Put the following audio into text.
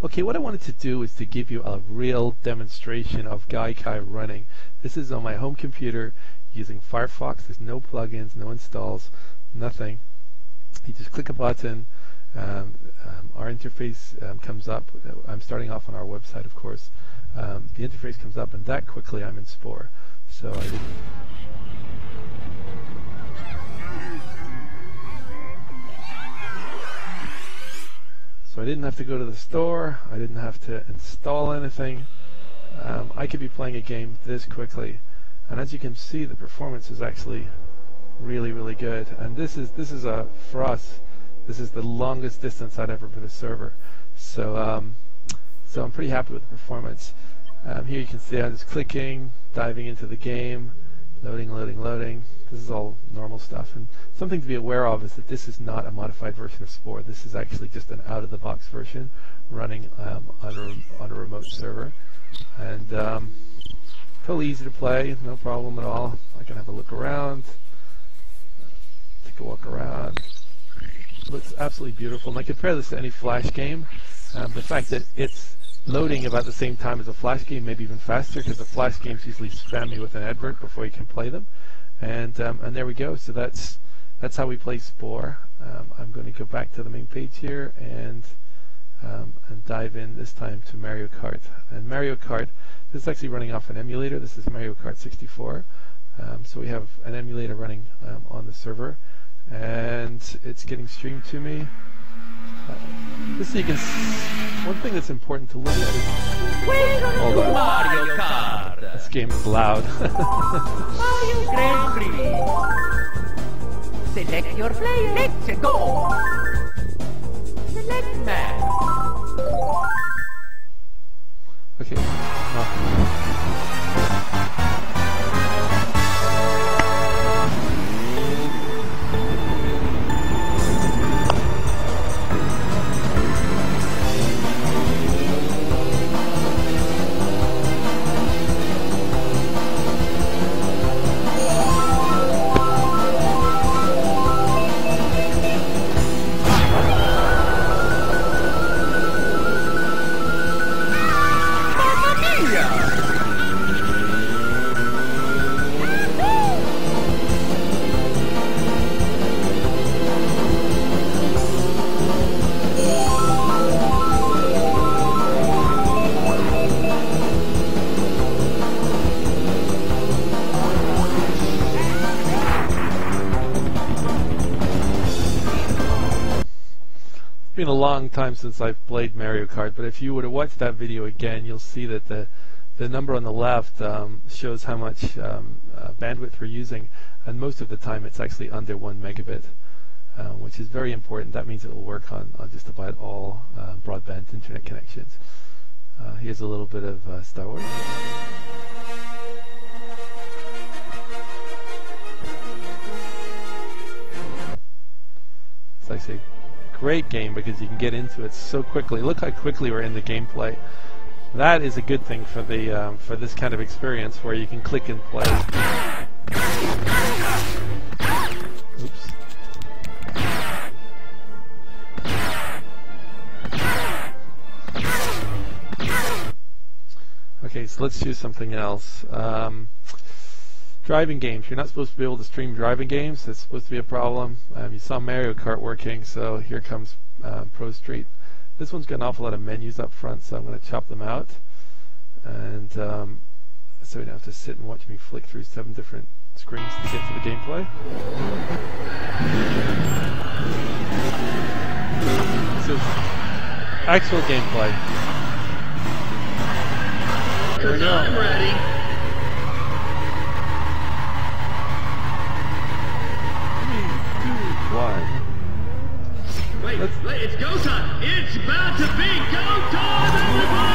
Okay, what I wanted to do is to give you a real demonstration of Gaikai running. This is on my home computer using Firefox. There's no plugins, no installs, nothing. You just click a button, our interface comes up. I'm starting off on our website, of course. The interface comes up, and that quickly I'm in Spore. So I didn't have to go to the store. I didn't have to install anything. I could be playing a game this quickly, and as you can see, the performance is actually really, really good. And this is for us, this is the longest distance I'd ever put a server. So I'm pretty happy with the performance. Here you can see I'm just clicking, diving into the game, loading. This is all normal stuff. And something to be aware of is that this is not a modified version of Spore. This is actually just an out-of-the-box version running on a remote server. And totally easy to play, no problem at all. I can have a look around, take a walk around. Looks absolutely beautiful. And I compare this to any Flash game. The fact that it's loading about the same time as a Flash game, maybe even faster, because the Flash games usually spam you with an advert before you can play them. And there we go. So that's how we play Spore. I'm going to go back to the main page here and dive in this time to Mario Kart. And Mario Kart, this is actually running off an emulator. This is Mario Kart 64. So we have an emulator running on the server, and it's getting streamed to me. Just so you can one thing that's important to look at is hold on. Mario Kart. This game is loud. Mario Grand Prix. Select your player. Let's go. Select map. Okay. It's been a long time since I've played Mario Kart, but if you were to watch that video again, you'll see that the number on the left shows how much bandwidth we're using, and most of the time it's actually under 1 megabit, which is very important. That means it will work on just about all broadband internet connections. Here's a little bit of Star Wars. It's actually great game because you can get into it so quickly. Look how quickly we're in the gameplay. That is a good thing for the for this kind of experience where you can click and play. Oops. Okay, so let's choose something else. Driving games. You're not supposed to be able to stream driving games. It's supposed to be a problem. You saw Mario Kart working, so here comes Pro Street. This one's got an awful lot of menus up front, so I'm going to chop them out. And so you don't have to sit and watch me flick through 7 different screens to get to the gameplay. This is actual gameplay. Here we go. I'm ready. 1. Wait, it's go time! It's about to be go time, everybody!